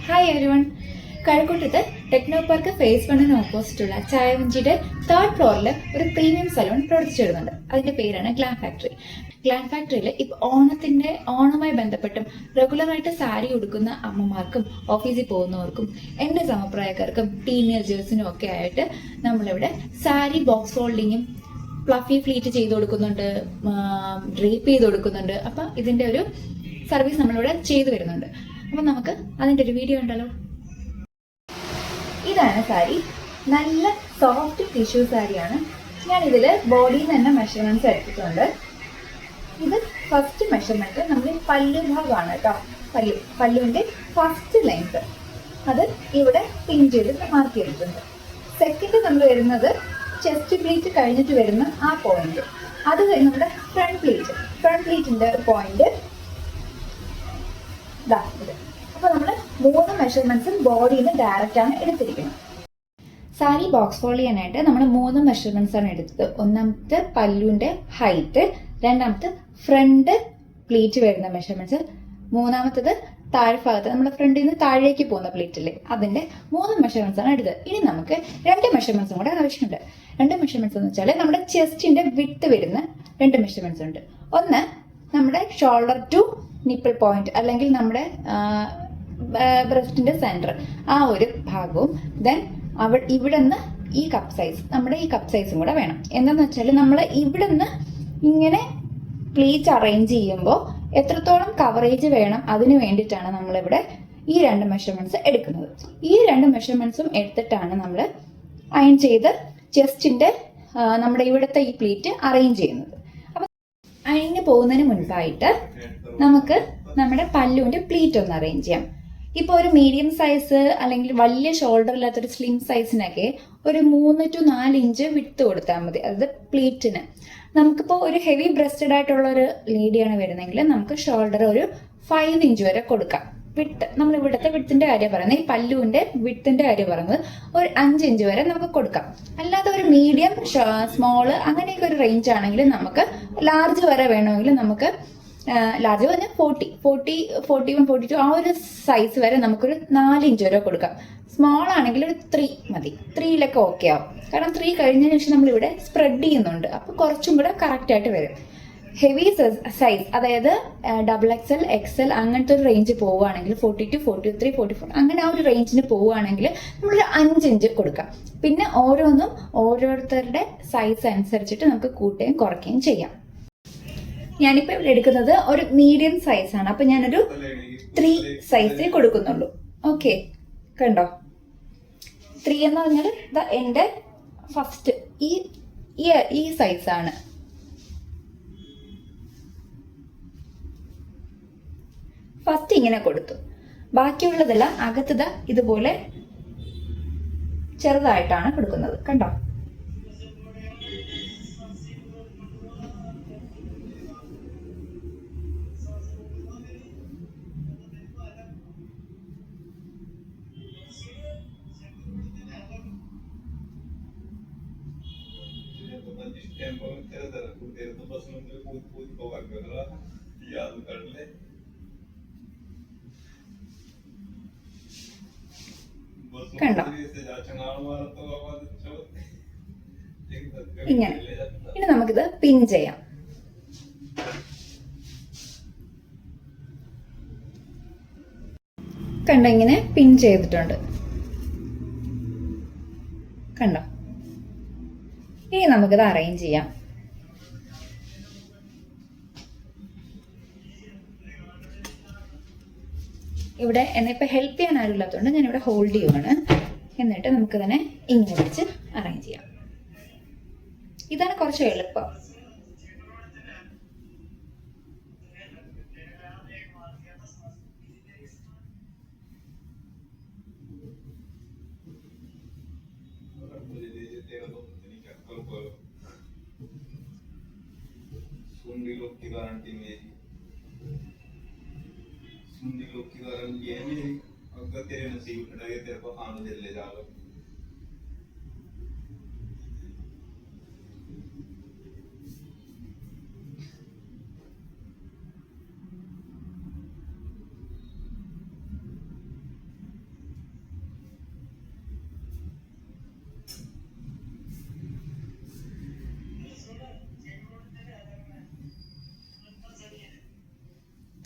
Hi everyone. കഴക്കൂട്ടത്ത് Technopark phase 1 ഓപ്പോസിറ്റുള്ള ചായവഞ്ചിയുടെ 3rd ഫ്ലോറിൽ ഒരു പ്രീമിയം സലൂൺ പ്രവർത്തിച്ചു വരുന്നുണ്ട്. അതിന്റെ പേരാണ് ഗ്ലാം ഫാക്ടറി. ഗ്ലാം ഫാക്ടറിയിൽ ഇപ്പോൾ ഓണവുമായി ബന്ധപ്പെട്ടും റെഗുലറായിട്ട് സാരി ഉടുക്കുന്ന അമ്മമാർക്കും ഓഫീസിൽ പോകുന്നവർക്കും എൻ്റെ സമപ്രായക്കാർക്കും ടീനേജേഴ്സിനും ഒക്കെ ആയിട്ട് നമ്മളിവിടെ സാരി ബോക്സ് ഫോൾഡിങ്ങും ഫ്ലഫി ഫ്ലീറ്റ് ചെയ്ത് കൊടുക്കുന്നുണ്ട്, ഡ്രേപ്പ് ചെയ്ത് കൊടുക്കുന്നുണ്ട്. അപ്പം ഇതിന്റെ ഒരു സർവീസ് നമ്മളിവിടെ ചെയ്തു വരുന്നുണ്ട്. അപ്പം നമുക്ക് അതിൻ്റെ ഒരു വീഡിയോ ഉണ്ടല്ലോ. ഇതാണ് സാരി. നല്ല സോഫ്റ്റ് ടിഷ്യൂ സാരിയാണ്. ഞാനിതിൽ ബോഡിയിൽ നിന്ന് തന്നെ മെഷർമെന്റ്സ് എടുത്തിട്ടുണ്ട്. ഇത് ഫസ്റ്റ് മെഷർമെന്റ് നമ്മൾ പല്ലു ഭാഗമാണ് കേട്ടോ. പല്ലുവിന്റെ ഫസ്റ്റ് ലെങ്ത് അത് ഇവിടെ പിൻ ചെയ്ത് മാർക്ക് ചെയ്തിട്ടുണ്ട്. സെക്കൻഡ് നമ്മൾ വരുന്നത് ചെസ്റ്റ് പ്ലീറ്റ് കഴിഞ്ഞിട്ട് വരുന്ന ആ പോയിന്റ്. അത് കഴിഞ്ഞ് നമ്മുടെ ഫ്രണ്ട് പ്ലീറ്റിന്റെ പോയിന്റ് ഇത്. അപ്പൊ നമ്മൾ 3 മെഷർമെന്റ്സും ബോഡിയിൽ നിന്ന് ഡയറക്റ്റ് ആണ് എടുത്തിരിക്കുന്നത്. സാരി ബോക്സ് ഫോൾഡ് ചെയ്യാനായിട്ട് നമ്മൾ 3 മെഷർമെന്റ്സ് ആണ് എടുത്തത്. ഒന്നാമത്തെ പല്ലുവിന്റെ ഹൈറ്റ്, രണ്ടാമത്തെ ഫ്രണ്ട് പ്ലീറ്റ് വരുന്ന മെഷർമെന്റ്സ്, മൂന്നാമത്തത് താഴ്ഭാഗത്ത് നമ്മുടെ ഫ്രണ്ടിൽ നിന്ന് താഴേക്ക് പോകുന്ന പ്ലീറ്റില്ലേ അതിന്റെ 3 മെഷർമെന്റ്സ് ആണ് എടുത്തത്. ഇനി നമുക്ക് 2 മെഷർമെന്റ്സും കൂടെ ആവശ്യമുണ്ട്. 2 മെഷർമെന്റ്സ് എന്ന് വെച്ചാൽ നമ്മുടെ ചെസ്റ്റിന്റെ വിഡ്ത്ത് വരുന്ന 2 മെഷർമെന്റ്സ് ഉണ്ട്. ഒന്ന് നമ്മുടെ ഷോൾഡർ ടു നിപ്പിൾ പോയിന്റ് അല്ലെങ്കിൽ നമ്മുടെ ബ്രസ്റ്റിന്റെ സെന്റർ ആ ഒരു ഭാഗവും, ദെൻ ഇവിടെ നിന്ന് ഈ കപ്പ് സൈസ്, നമ്മുടെ ഈ കപ്പ് സൈസും കൂടെ വേണം. എന്താന്ന് വെച്ചാൽ നമ്മൾ ഇവിടെ നിന്ന് ഇങ്ങനെ പ്ലീറ്റ് അറേഞ്ച് ചെയ്യുമ്പോൾ എത്രത്തോളം കവറേജ് വേണം അതിന് വേണ്ടിയിട്ടാണ് നമ്മളിവിടെ ഈ 2 മെഷർമെന്റ്സ് എടുക്കുന്നത്. ഈ 2 മെഷർമെന്റ്സും എടുത്തിട്ടാണ് നമ്മൾ അയൺ ചെയ്ത് ചെസ്റ്റിന്റെ നമ്മുടെ ഇവിടുത്തെ ഈ പ്ലീറ്റ് അറേഞ്ച് ചെയ്യുന്നത്. അപ്പൊ അയണിന് പോകുന്നതിന് മുൻപായിട്ട് നമുക്ക് നമ്മുടെ പല്ലുവിന്റെ പ്ലീറ്റ് ഒന്ന് അറേഞ്ച് ചെയ്യാം. ഇപ്പോൾ ഒരു മീഡിയം സൈസ് അല്ലെങ്കിൽ വലിയ ഷോൾഡർ ഇല്ലാത്തൊരു സ്ലിം സൈസിനൊക്കെ ഒരു 3 to 4 ഇഞ്ച് വിട്ട് കൊടുത്താൽ മതി. അതായത് പ്ലീറ്റിന്. നമുക്കിപ്പോൾ ഒരു ഹെവി ബ്രസ്റ്റഡ് ആയിട്ടുള്ള ഒരു ലേഡിയാണ് വരുന്നതെങ്കിൽ നമുക്ക് ഷോൾഡർ ഒരു 5 ഇഞ്ച് വരെ കൊടുക്കാം. വിട്ട് നമ്മൾ ഇവിടുത്തെ വിട്ടിന്റെ കാര്യം പറയുന്നത്, ഈ പല്ലുവിന്റെ വിട്ടിന്റെ കാര്യം പറയുന്നത് ഒരു 5 ഇഞ്ച് വരെ നമുക്ക് കൊടുക്കാം. അല്ലാതെ ഒരു മീഡിയം, സ്മോള് അങ്ങനെയൊക്കെ ഒരു റേഞ്ച് ആണെങ്കിൽ നമുക്ക് ലാർജ് വരെ വേണമെങ്കിൽ നമുക്ക് ലാർജ് പറഞ്ഞാൽ 40, 41, 42 ആ ഒരു സൈസ് വരെ നമുക്കൊരു 4 ഇഞ്ച് വരെ കൊടുക്കാം. സ്മോൾ ആണെങ്കിൽ ഒരു 3 മതി. 3 ഓക്കെ ആവും. കാരണം 3 കഴിഞ്ഞതിന് ശേഷം നമ്മളിവിടെ സ്പ്രെഡ് ചെയ്യുന്നുണ്ട്. അപ്പോൾ കുറച്ചും കൂടെ കറക്റ്റ് ആയിട്ട് വരും. ഹെവി സൈസ് അതായത് XXL, XL അങ്ങനത്തെ ഒരു റേഞ്ച് പോവുകയാണെങ്കിൽ 42, 43, 44 അങ്ങനെ ആ ഒരു റേഞ്ചിന് പോവുകയാണെങ്കിൽ നമ്മളൊരു 5 ഇഞ്ച് കൊടുക്കാം. പിന്നെ ഓരോരുത്തരുടെ സൈസ് അനുസരിച്ചിട്ട് നമുക്ക് കൂട്ടുകയും കുറയ്ക്കുകയും ചെയ്യാം. ഞാനിപ്പോ ഇവിടെ എടുക്കുന്നത് ഒരു മീഡിയം സൈസ് ആണ്. അപ്പൊ ഞാനൊരു 3 സൈസേ കൊടുക്കുന്നുള്ളൂ. ഓക്കെ, കണ്ടോ? 3 എന്ന് പറഞ്ഞാൽ എന്റെ ഫസ്റ്റ് ഈ സൈസാണ്. ഫസ്റ്റ് ഇങ്ങനെ കൊടുത്തു. ബാക്കിയുള്ളതെല്ലാം അകത്തുത ഇതുപോലെ ചെറുതായിട്ടാണ് കൊടുക്കുന്നത്. കണ്ടോ? കണ്ടോ? ഇങ്ങനെ. ഇനി നമുക്കിത് പിൻ ചെയ്യാം. കണ്ടോ? ഇങ്ങനെ പിൻ ചെയ്തിട്ടുണ്ട്. കണ്ടോ? ഇനി നമുക്കിത് അറേഞ്ച് ചെയ്യാം. ഇവിടെ എന്നിപ്പോൾ ഹെൽപ്പ് ചെയ്യാൻ ആരും ഇല്ലാത്തതുകൊണ്ട് ഞാനിവിടെ ഹോൾഡ് ചെയ്യുവാണ്. എന്നിട്ട് നമുക്ക് തന്നെ ഇങ്ങനെ വെച്ച് അറേഞ്ച് ചെയ്യാം. ഇതാണ് കുറച്ച് എളുപ്പം. सुंडी लोग की गारंटी मेरी, सुंडी लोग की गारंटी है मेरी. अगर तेरे नसीब खड़े तेरे को खाने दे ले जाओ.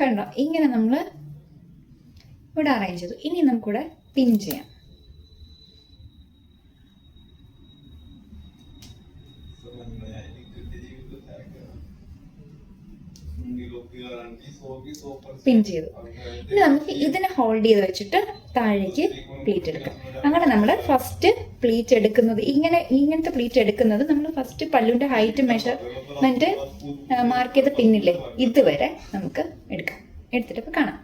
കണ്ടോ, ഇങ്ങനെ നമ്മൾ ഇവിടെ അറേഞ്ച് ചെയ്തു. ഇനി നമുക്കിവിടെ പിൻ ചെയ്യാം. പിൻ ചെയ്തു. ഇനി നമുക്ക് ഇതിനെ ഹോൾഡ് ചെയ്ത് വെച്ചിട്ട് താഴേക്ക് പ്ലീറ്റ് എടുക്കാം. അങ്ങനെ നമ്മൾ ഫസ്റ്റ് പ്ലീറ്റ് എടുക്കുന്നത് ഇങ്ങനത്തെ പ്ലീറ്റ് എടുക്കുന്നത് നമ്മൾ ഫസ്റ്റ് പല്ലുവിന്റെ ഹൈറ്റ് മെഷർമെന്റ് മാർക്ക് ചെയ്ത പിന്നില്ലേ ഇതുവരെ നമുക്ക് എടുക്കാം. എടുത്തിട്ട് കാണാം.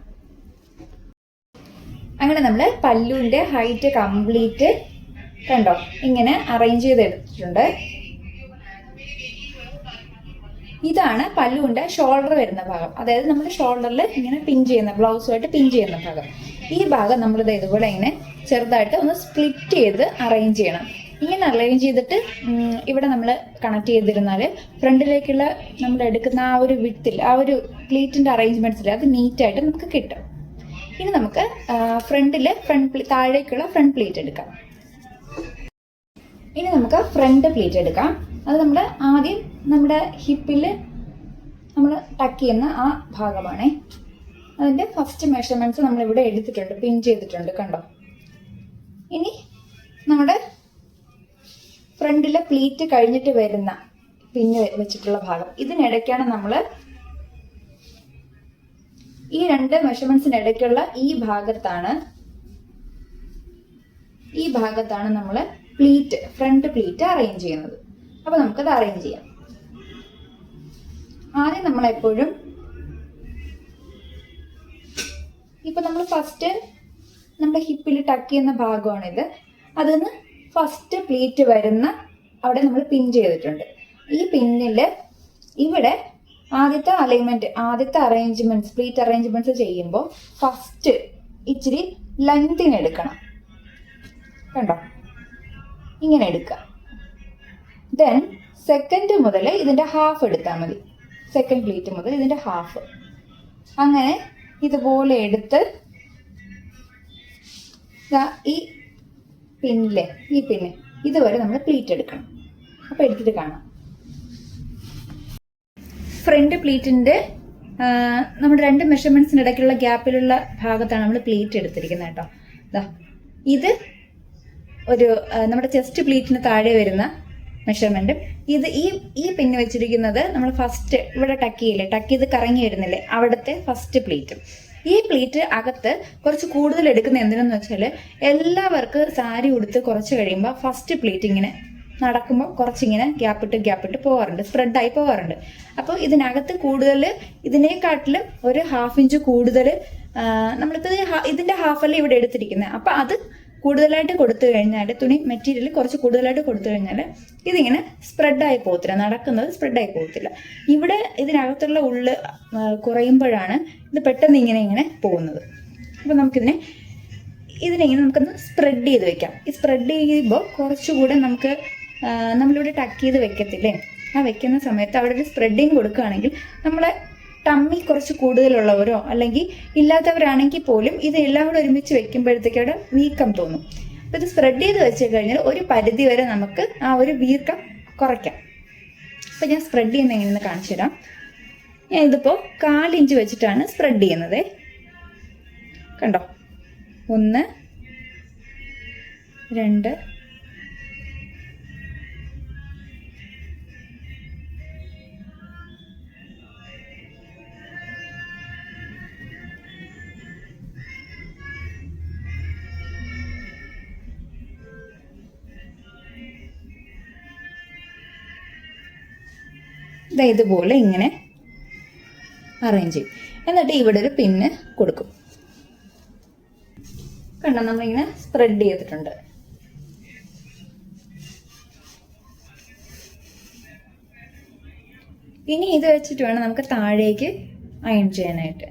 അങ്ങനെ നമ്മൾ പല്ലുവിന്റെ ഹൈറ്റ് കംപ്ലീറ്റ് കണ്ടോ ഇങ്ങനെ അറേഞ്ച് ചെയ്ത് എടുത്തിട്ടുണ്ട്. ഇതാണ് പല്ലുവിന്റെ ഷോൾഡർ വരുന്ന ഭാഗം. അതായത് നമ്മുടെ ഷോൾഡറിൽ ഇങ്ങനെ പിൻ ചെയ്യുന്ന, ബ്ലൗസുമായിട്ട് പിൻ ചെയ്യുന്ന ഭാഗം. ഈ ഭാഗം നമ്മൾ ഇതുപോലെ ഇങ്ങനെ ചെറുതായിട്ട് ഒന്ന് സ്പ്ലിറ്റ് ചെയ്ത് അറേഞ്ച് ചെയ്യണം. ഇങ്ങനെ അറേഞ്ച് ചെയ്തിട്ട് ഇവിടെ നമ്മൾ കണക്ട് ചെയ്തിരുന്നാൽ ഫ്രണ്ടിലേക്കുള്ള നമ്മൾ എടുക്കുന്ന ആ ഒരു വിട്ടിൽ, ആ ഒരു പ്ലീറ്റിന്റെ അറേഞ്ച്മെന്റ്സിൽ അത് നീറ്റായിട്ട് നമുക്ക് കിട്ടും. ഇനി നമുക്ക് താഴേക്കുള്ള ഫ്രണ്ട് പ്ലീറ്റ് എടുക്കാം. ഇനി നമുക്ക് ഫ്രണ്ട് പ്ലീറ്റ് എടുക്കാം. അത് നമ്മൾ ആദ്യം നമ്മുടെ ഹിപ്പിൽ നമ്മൾ ടക്ക് ചെയ്യുന്ന ആ ഭാഗമാണേ. അതിൻ്റെ ഫസ്റ്റ് മെഷർമെൻറ്റ്സ് നമ്മളിവിടെ എടുത്തിട്ടുണ്ട്, പിൻ ചെയ്തിട്ടുണ്ട് കണ്ടോ. ഇനി നമ്മുടെ ഫ്രണ്ടിലെ പ്ലീറ്റ് കഴിഞ്ഞിട്ട് വരുന്ന പിന്ന് വെച്ചിട്ടുള്ള ഭാഗം, ഇതിനിടയ്ക്കാണ് നമ്മൾ ഈ രണ്ട് മെഷർമെൻറ്റ്സിന് ഇടയ്ക്കുള്ള ഈ ഭാഗത്താണ് നമ്മൾ ഫ്രണ്ട് പ്ലീറ്റ് അറേഞ്ച് ചെയ്യുന്നത്. അപ്പൊ നമുക്കത് അറേഞ്ച് ചെയ്യാം. ആദ്യം നമ്മൾ എപ്പോഴും ഇപ്പൊ നമ്മൾ ഫസ്റ്റ് നമ്മുടെ ഹിപ്പിൽ ടക്ക് ചെയ്യുന്ന ഭാഗമാണിത്. അതിന്ന് ഫസ്റ്റ് പ്ലീറ്റ് വരുന്ന അവിടെ നമ്മൾ പിൻ ചെയ്തിട്ടുണ്ട്. ഈ പിന്നില് ഇവിടെ ആദ്യത്തെ പ്ലീറ്റ് അറേഞ്ച്മെന്റ്സ് ചെയ്യുമ്പോൾ ഫസ്റ്റ് ഇച്ചിരി ലെങ്തിന് എടുക്കണം കണ്ടോ, ഇങ്ങനെ എടുക്കുക. ദെൻ സെക്കൻഡ് മുതൽ ഇതിന്റെ ഹാഫ് എടുത്താൽ മതി. സെക്കൻഡ് പ്ലീറ്റ് മുതൽ ഇതിന്റെ ഹാഫ് അങ്ങനെ ഇതുപോലെ എടുത്ത് ഈ പിന്നിലെ ഇതുവരെ നമ്മൾ പ്ലീറ്റ് എടുക്കണം. അപ്പൊ എടുത്തിട്ട് കാണാം. ഫ്രണ്ട് പ്ലീറ്റിന്റെ നമ്മുടെ രണ്ട് മെഷർമെന്റ്സിന് ഇടയ്ക്കുള്ള ഗ്യാപ്പിലുള്ള ഭാഗത്താണ് നമ്മൾ പ്ലീറ്റ് എടുത്തിരിക്കുന്നത് കേട്ടോ. ഇത് ഒരു നമ്മുടെ ചെസ്റ്റ് പ്ലീറ്റിന് താഴെ വരുന്ന മെഷർമെന്റും ഇത് ഈ പിന്ന് വെച്ചിരിക്കുന്നത് നമ്മൾ ഫസ്റ്റ് ഇവിടെ ടക്ക് ചെയ്ത് കറങ്ങി വരുന്നില്ലേ അവിടുത്തെ ഫസ്റ്റ് പ്ലീറ്റും. ഈ പ്ലീറ്റ് അകത്ത് കുറച്ച് കൂടുതൽ എടുക്കുന്ന എന്തിനെന്ന് വെച്ചാൽ എല്ലാവർക്കും സാരി ഉടുത്ത് കുറച്ച് കഴിയുമ്പോൾ ഫസ്റ്റ് പ്ലീറ്റ് ഇങ്ങനെ നടക്കുമ്പോൾ കുറച്ചിങ്ങനെ ഗ്യാപ്പിട്ട് പോകാറുണ്ട്, സ്പ്രെഡായി പോകാറുണ്ട്. അപ്പോൾ ഇതിനകത്ത് കൂടുതൽ ഇതിനെക്കാട്ടിലും ഒരു 1/2 ഇഞ്ച് കൂടുതൽ നമ്മളിപ്പോൾ ഇതിന്റെ ഹാഫല്ലേ ഇവിടെ എടുത്തിരിക്കുന്നത്. അപ്പൊ അത് കൂടുതലായിട്ട് കൊടുത്തു കഴിഞ്ഞാൽ, തുണി മെറ്റീരിയൽ കുറച്ച് കൂടുതലായിട്ട് കൊടുത്തു കഴിഞ്ഞാൽ ഇതിങ്ങനെ സ്പ്രെഡായി പോകത്തില്ല, നടക്കുന്നത് സ്പ്രെഡായി പോകത്തില്ല. ഇവിടെ ഇതിനകത്തുള്ള ഉള്ള് കുറയുമ്പോഴാണ് ഇത് പെട്ടെന്ന് ഇങ്ങനെ പോകുന്നത്. അപ്പം നമുക്കിതിനെ നമുക്കൊന്ന് സ്പ്രെഡ് ചെയ്ത് വെക്കാം. ഈ സ്പ്രെഡ് ചെയ്യുമ്പോൾ കുറച്ചുകൂടെ നമ്മളിവിടെ ടക്ക് ചെയ്ത് വെക്കത്തില്ലേ, ആ വെക്കുന്ന സമയത്ത് അവിടെ ഒരു സ്പ്രെഡിങ് കൊടുക്കുകയാണെങ്കിൽ നമ്മളെ ടമ്മി കുറച്ച് കൂടുതലുള്ളവരോ അല്ലെങ്കിൽ ഇല്ലാത്തവരാണെങ്കിൽ പോലും ഇത് എല്ലാം കൂടെ ഒരുമിച്ച് വെക്കുമ്പോഴത്തേക്കും അവിടെ വീക്കം തോന്നും. അപ്പം ഇത് സ്പ്രെഡ് ചെയ്ത് വെച്ച് കഴിഞ്ഞാൽ ഒരു പരിധി വരെ നമുക്ക് ആ ഒരു വീക്കം കുറയ്ക്കാം. അപ്പം ഞാൻ സ്പ്രെഡ് ചെയ്യുന്നത് എങ്ങനെയെന്ന് കാണിച്ചു തരാം. ഞാൻ ഇതിപ്പോൾ 1/4 ഇഞ്ച് വെച്ചിട്ടാണ് സ്പ്രെഡ് ചെയ്യുന്നത്. കണ്ടോ, 1 2 ഇതുപോലെ ഇങ്ങനെ അറേഞ്ച് ചെയ്യും. എന്നിട്ട് ഇവിടെ ഒരു പിന്ന് കൊടുക്കും. കണ്ടോ, നമ്മളിങ്ങനെ സ്പ്രെഡ് ചെയ്തിട്ടുണ്ട്. ഇനി ഇത് വെച്ചിട്ട് വേണം നമുക്ക് താഴേക്ക് അയൺ ചെയ്യാനായിട്ട്.